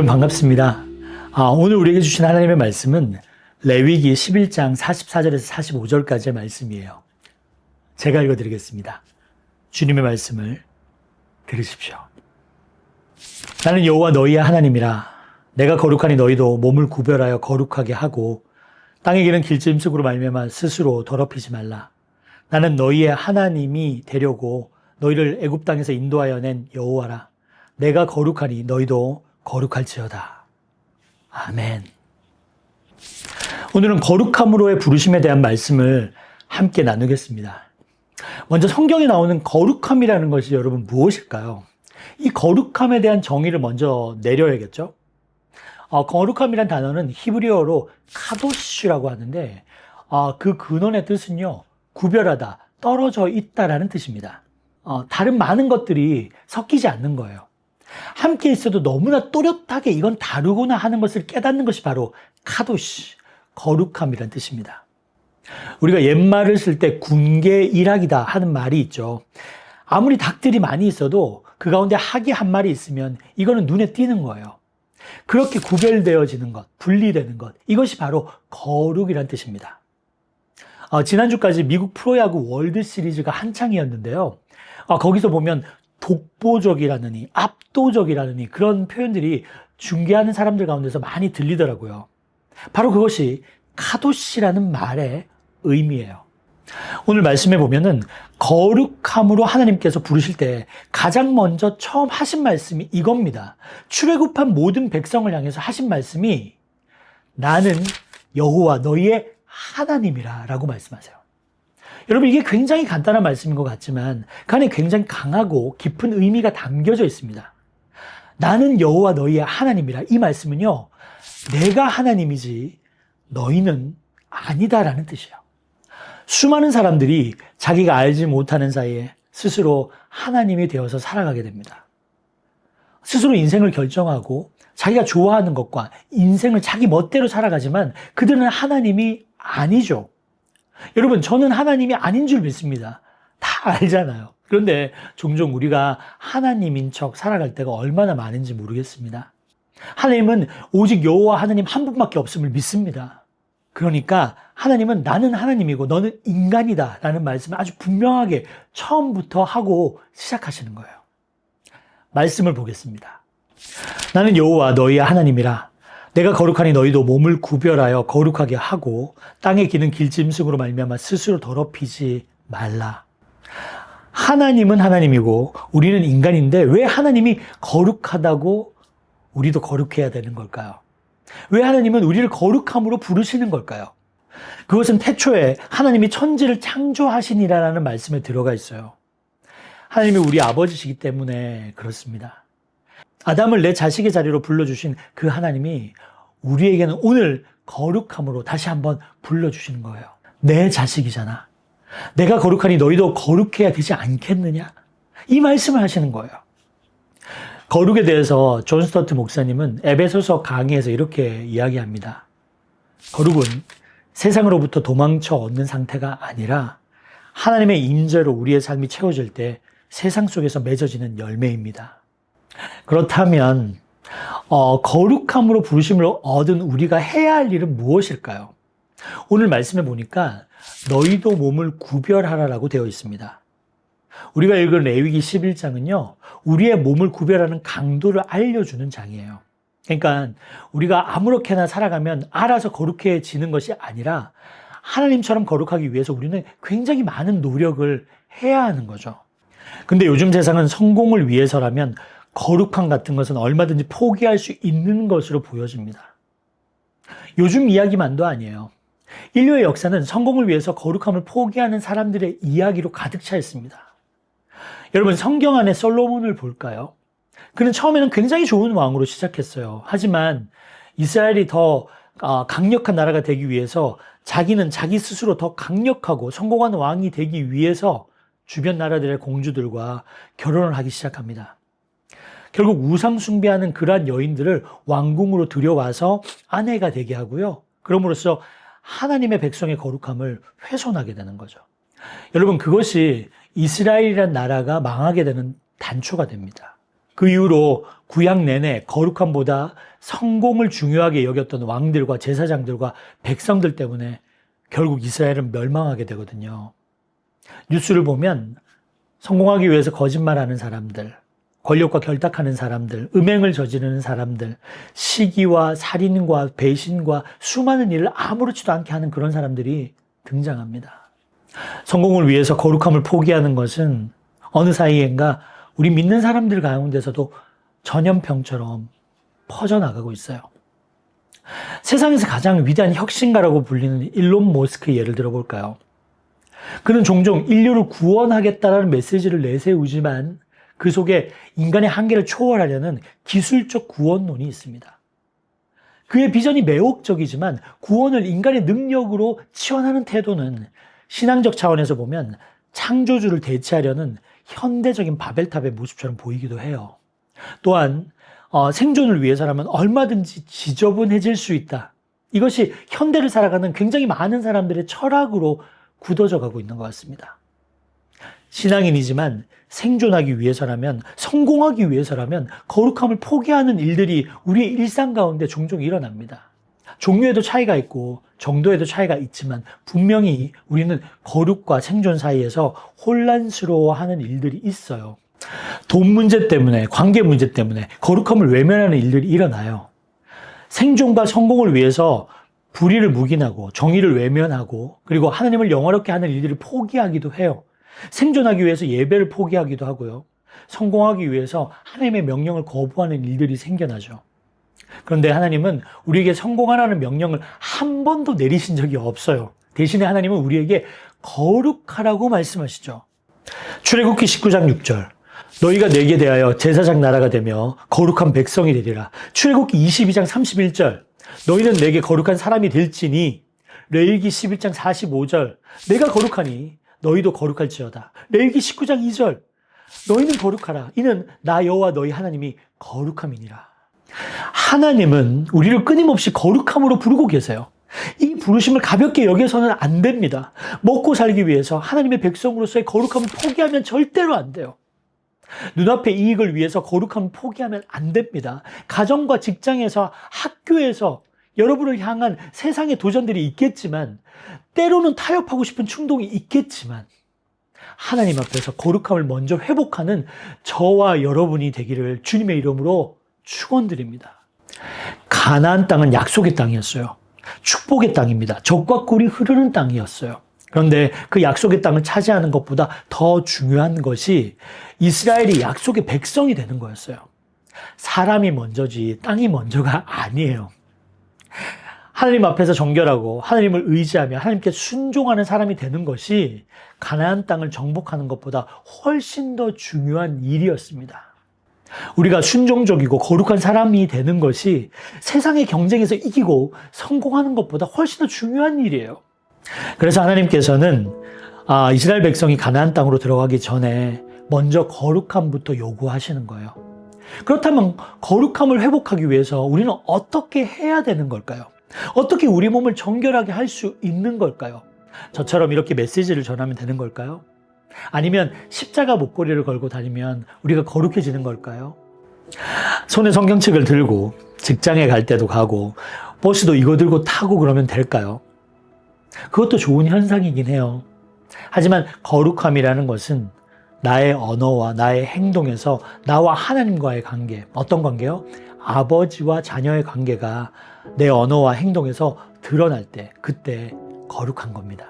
여러분 반갑습니다. 오늘 우리에게 주신 하나님의 말씀은 레위기 11장 44절에서 45절까지의 말씀이에요. 제가 읽어드리겠습니다. 주님의 말씀을 들으십시오. 나는 여호와 너희의 하나님이라. 내가 거룩하니 너희도 몸을 구별하여 거룩하게 하고 땅에 기는 길짐승으로 말미암아 스스로 더럽히지 말라. 나는 너희의 하나님이 되려고 너희를 애굽 땅에서 인도하여 낸 여호와라. 내가 거룩하니 너희도 거룩할지어다. 아멘. 오늘은 거룩함으로의 부르심에 대한 말씀을 함께 나누겠습니다. 먼저 성경에 나오는 거룩함이라는 것이 여러분 무엇일까요? 이 거룩함에 대한 정의를 먼저 내려야겠죠? 거룩함이란 단어는 히브리어로 카도시라고 하는데 그 근원의 뜻은요, 구별하다, 떨어져 있다라는 뜻입니다. 다른 많은 것들이 섞이지 않는 거예요. 함께 있어도 너무나 또렷하게 이건 다르구나 하는 것을 깨닫는 것이 바로 카도시, 거룩함이란 뜻입니다. 우리가 옛말을 쓸 때 군계일학이다 하는 말이 있죠. 아무리 닭들이 많이 있어도 그 가운데 학이 한 마리 있으면 이거는 눈에 띄는 거예요. 그렇게 구별되어지는 것, 분리되는 것, 이것이 바로 거룩이란 뜻입니다. 지난주까지 미국 프로야구 월드 시리즈가 한창이었는데요. 거기서 보면 독보적이라느니, 압도적이라느니 그런 표현들이 중계하는 사람들 가운데서 많이 들리더라고요. 바로 그것이 카도시라는 말의 의미예요. 오늘 말씀해 보면은 거룩함으로 하나님께서 부르실 때 가장 먼저 처음 하신 말씀이 이겁니다. 출애굽한 모든 백성을 향해서 하신 말씀이 나는 여호와 너희의 하나님이라 라고 말씀하세요. 여러분, 이게 굉장히 간단한 말씀인 것 같지만 그 안에 굉장히 강하고 깊은 의미가 담겨져 있습니다. 나는 여호와 너희의 하나님이라. 이 말씀은요, 내가 하나님이지 너희는 아니다라는 뜻이에요. 수많은 사람들이 자기가 알지 못하는 사이에 스스로 하나님이 되어서 살아가게 됩니다. 스스로 인생을 결정하고 자기가 좋아하는 것과 인생을 자기 멋대로 살아가지만 그들은 하나님이 아니죠. 여러분, 저는 하나님이 아닌 줄 믿습니다. 다 알잖아요. 그런데 종종 우리가 하나님인 척 살아갈 때가 얼마나 많은지 모르겠습니다. 하나님은 오직 여호와 하나님 한 분밖에 없음을 믿습니다. 그러니까 하나님은 나는 하나님이고 너는 인간이다 라는 말씀을 아주 분명하게 처음부터 하고 시작하시는 거예요. 말씀을 보겠습니다. 나는 여호와 너희의 하나님이라. 내가 거룩하니 너희도 몸을 구별하여 거룩하게 하고 땅에 기는 길짐승으로 말미암아 스스로 더럽히지 말라. 하나님은 하나님이고 우리는 인간인데 왜 하나님이 거룩하다고 우리도 거룩해야 되는 걸까요? 왜 하나님은 우리를 거룩함으로 부르시는 걸까요? 그것은 태초에 하나님이 천지를 창조하시니라라는 말씀에 들어가 있어요. 하나님이 우리 아버지시기 때문에 그렇습니다. 아담을 내 자식의 자리로 불러주신 그 하나님이 우리에게는 오늘 거룩함으로 다시 한번 불러주시는 거예요. 내 자식이잖아. 내가 거룩하니 너희도 거룩해야 되지 않겠느냐? 이 말씀을 하시는 거예요. 거룩에 대해서 존 스토트 목사님은 에베소서 강의에서 이렇게 이야기합니다. 거룩은 세상으로부터 도망쳐 얻는 상태가 아니라 하나님의 임재로 우리의 삶이 채워질 때 세상 속에서 맺어지는 열매입니다. 그렇다면 거룩함으로 부르심을 얻은 우리가 해야 할 일은 무엇일까요? 오늘 말씀해 보니까 너희도 몸을 구별하라라고 되어 있습니다. 우리가 읽은 레위기 11장은요, 우리의 몸을 구별하는 강도를 알려주는 장이에요. 그러니까 우리가 아무렇게나 살아가면 알아서 거룩해지는 것이 아니라 하나님처럼 거룩하기 위해서 우리는 굉장히 많은 노력을 해야 하는 거죠. 근데 요즘 세상은 성공을 위해서라면 거룩함 같은 것은 얼마든지 포기할 수 있는 것으로 보여집니다. 요즘 이야기만도 아니에요. 인류의 역사는 성공을 위해서 거룩함을 포기하는 사람들의 이야기로 가득 차 있습니다. 여러분, 성경 안에 솔로몬을 볼까요? 그는 처음에는 굉장히 좋은 왕으로 시작했어요. 하지만 이스라엘이 더 강력한 나라가 되기 위해서 자기는 자기 스스로 더 강력하고 성공한 왕이 되기 위해서 주변 나라들의 공주들과 결혼을 하기 시작합니다. 결국 우상 숭배하는 그러한 여인들을 왕궁으로 들여와서 아내가 되게 하고요. 그럼으로써 하나님의 백성의 거룩함을 훼손하게 되는 거죠. 여러분, 그것이 이스라엘이라는 나라가 망하게 되는 단초가 됩니다. 그 이후로 구약 내내 거룩함보다 성공을 중요하게 여겼던 왕들과 제사장들과 백성들 때문에 결국 이스라엘은 멸망하게 되거든요. 뉴스를 보면 성공하기 위해서 거짓말하는 사람들, 권력과 결탁하는 사람들, 음행을 저지르는 사람들, 시기와 살인과 배신과 수많은 일을 아무렇지도 않게 하는 그런 사람들이 등장합니다. 성공을 위해서 거룩함을 포기하는 것은 어느 사이엔가 우리 믿는 사람들 가운데서도 전염병처럼 퍼져나가고 있어요. 세상에서 가장 위대한 혁신가라고 불리는 일론 머스크의 예를 들어볼까요? 그는 종종 인류를 구원하겠다라는 메시지를 내세우지만 그 속에 인간의 한계를 초월하려는 기술적 구원론이 있습니다. 그의 비전이 매혹적이지만 구원을 인간의 능력으로 치환하는 태도는 신앙적 차원에서 보면 창조주를 대체하려는 현대적인 바벨탑의 모습처럼 보이기도 해요. 또한 생존을 위해서라면 얼마든지 지저분해질 수 있다. 이것이 현대를 살아가는 굉장히 많은 사람들의 철학으로 굳어져 가고 있는 것 같습니다. 신앙인이지만 생존하기 위해서라면, 성공하기 위해서라면 거룩함을 포기하는 일들이 우리의 일상 가운데 종종 일어납니다. 종류에도 차이가 있고 정도에도 차이가 있지만 분명히 우리는 거룩과 생존 사이에서 혼란스러워하는 일들이 있어요. 돈 문제 때문에, 관계 문제 때문에 거룩함을 외면하는 일들이 일어나요. 생존과 성공을 위해서 불의를 묵인하고 정의를 외면하고 그리고 하나님을 영화롭게 하는 일들을 포기하기도 해요. 생존하기 위해서 예배를 포기하기도 하고요. 성공하기 위해서 하나님의 명령을 거부하는 일들이 생겨나죠. 그런데 하나님은 우리에게 성공하라는 명령을 한 번도 내리신 적이 없어요. 대신에 하나님은 우리에게 거룩하라고 말씀하시죠. 출애굽기 19장 6절. 너희가 내게 대하여 제사장 나라가 되며 거룩한 백성이 되리라. 출애굽기 22장 31절. 너희는 내게 거룩한 사람이 될지니. 레위기 11장 45절. 내가 거룩하니 너희도 거룩할지어다. 레위기 19장 2절. 너희는 거룩하라. 이는 나 여호와 너희 하나님이 거룩함이니라. 하나님은 우리를 끊임없이 거룩함으로 부르고 계세요. 이 부르심을 가볍게 여겨서는 안 됩니다. 먹고 살기 위해서 하나님의 백성으로서의 거룩함을 포기하면 절대로 안 돼요. 눈앞의 이익을 위해서 거룩함을 포기하면 안 됩니다. 가정과 직장에서, 학교에서 여러분을 향한 세상의 도전들이 있겠지만, 때로는 타협하고 싶은 충동이 있겠지만, 하나님 앞에서 거룩함을 먼저 회복하는 저와 여러분이 되기를 주님의 이름으로 축원드립니다. 가나안 땅은 약속의 땅이었어요. 축복의 땅입니다. 젖과 꿀이 흐르는 땅이었어요. 그런데 그 약속의 땅을 차지하는 것보다 더 중요한 것이 이스라엘이 약속의 백성이 되는 거였어요. 사람이 먼저지 땅이 먼저가 아니에요. 하나님 앞에서 정결하고 하나님을 의지하며 하나님께 순종하는 사람이 되는 것이 가나안 땅을 정복하는 것보다 훨씬 더 중요한 일이었습니다. 우리가 순종적이고 거룩한 사람이 되는 것이 세상의 경쟁에서 이기고 성공하는 것보다 훨씬 더 중요한 일이에요. 그래서 하나님께서는 이스라엘 백성이 가나안 땅으로 들어가기 전에 먼저 거룩함부터 요구하시는 거예요. 그렇다면 거룩함을 회복하기 위해서 우리는 어떻게 해야 되는 걸까요? 어떻게 우리 몸을 정결하게 할 수 있는 걸까요? 저처럼 이렇게 메시지를 전하면 되는 걸까요? 아니면 십자가 목걸이를 걸고 다니면 우리가 거룩해지는 걸까요? 손에 성경책을 들고 직장에 갈 때도 가고 버스도 이거 들고 타고 그러면 될까요? 그것도 좋은 현상이긴 해요. 하지만 거룩함이라는 것은 나의 언어와 나의 행동에서 나와 하나님과의 관계, 어떤 관계요? 아버지와 자녀의 관계가 내 언어와 행동에서 드러날 때, 그때 거룩한 겁니다.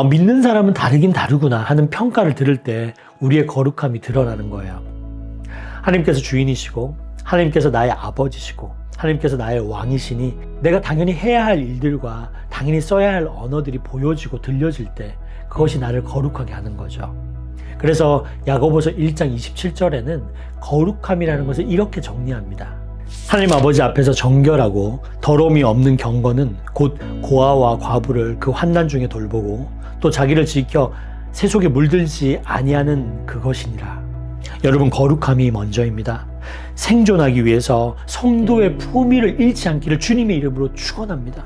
믿는 사람은 다르긴 다르구나 하는 평가를 들을 때 우리의 거룩함이 드러나는 거예요. 하나님께서 주인이시고 하나님께서 나의 아버지시고 하나님께서 나의 왕이시니 내가 당연히 해야 할 일들과 당연히 써야 할 언어들이 보여지고 들려질 때 그것이 나를 거룩하게 하는 거죠. 그래서 야고보서 1장 27절에는 거룩함이라는 것을 이렇게 정리합니다. 하나님 아버지 앞에서 정결하고 더러움이 없는 경건은 곧 고아와 과부를 그 환난 중에 돌보고 또 자기를 지켜 세속에 물들지 아니하는 그것이니라. 여러분, 거룩함이 먼저입니다. 생존하기 위해서 성도의 품위를 잃지 않기를 주님의 이름으로 축원합니다.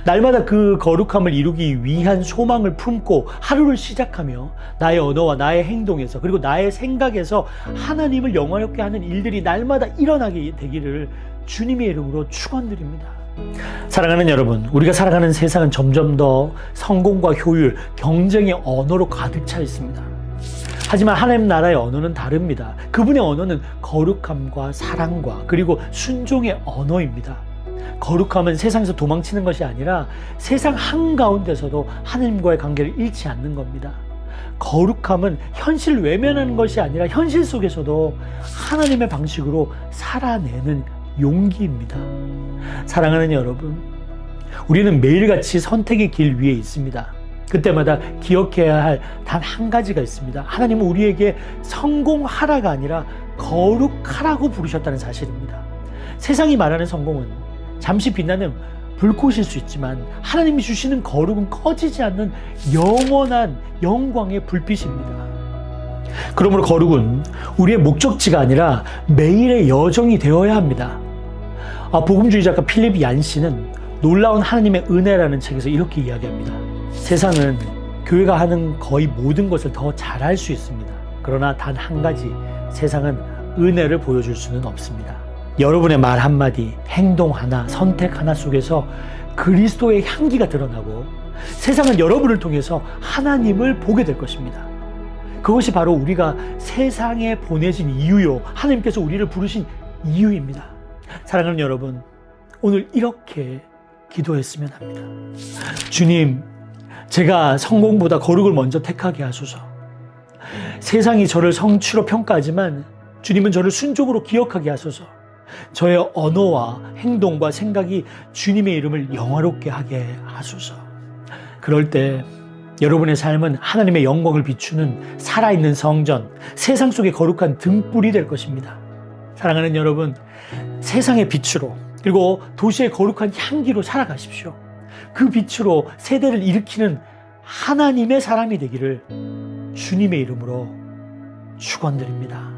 날마다 그 거룩함을 이루기 위한 소망을 품고 하루를 시작하며 나의 언어와 나의 행동에서 그리고 나의 생각에서 하나님을 영화롭게 하는 일들이 날마다 일어나게 되기를 주님의 이름으로 축원드립니다. 사랑하는 여러분, 우리가 살아가는 세상은 점점 더 성공과 효율, 경쟁의 언어로 가득 차 있습니다. 하지만 하나님 나라의 언어는 다릅니다. 그분의 언어는 거룩함과 사랑과 그리고 순종의 언어입니다. 거룩함은 세상에서 도망치는 것이 아니라 세상 한가운데서도 하나님과의 관계를 잃지 않는 겁니다. 거룩함은 현실 외면하는 것이 아니라 현실 속에서도 하나님의 방식으로 살아내는 용기입니다. 사랑하는 여러분, 우리는 매일같이 선택의 길 위에 있습니다. 그때마다 기억해야 할 단 한 가지가 있습니다. 하나님은 우리에게 성공하라가 아니라 거룩하라고 부르셨다는 사실입니다. 세상이 말하는 성공은 잠시 빛나는 불꽃일 수 있지만 하나님이 주시는 거룩은 꺼지지 않는 영원한 영광의 불빛입니다. 그러므로 거룩은 우리의 목적지가 아니라 매일의 여정이 되어야 합니다. 복음주의 작가 필립 얀시는 놀라운 하나님의 은혜라는 책에서 이렇게 이야기합니다. 세상은 교회가 하는 거의 모든 것을 더 잘할 수 있습니다. 그러나 단 한 가지, 세상은 은혜를 보여줄 수는 없습니다. 여러분의 말 한마디, 행동 하나, 선택 하나 속에서 그리스도의 향기가 드러나고 세상은 여러분을 통해서 하나님을 보게 될 것입니다. 그것이 바로 우리가 세상에 보내신 이유요, 하나님께서 우리를 부르신 이유입니다. 사랑하는 여러분, 오늘 이렇게 기도했으면 합니다. 주님, 제가 성공보다 거룩을 먼저 택하게 하소서. 세상이 저를 성취로 평가하지만 주님은 저를 순종으로 기억하게 하소서. 저의 언어와 행동과 생각이 주님의 이름을 영화롭게 하게 하소서. 그럴 때 여러분의 삶은 하나님의 영광을 비추는 살아있는 성전, 세상 속의 거룩한 등불이 될 것입니다. 사랑하는 여러분, 세상의 빛으로 그리고 도시의 거룩한 향기로 살아가십시오. 그 빛으로 세대를 일으키는 하나님의 사람이 되기를 주님의 이름으로 축원드립니다.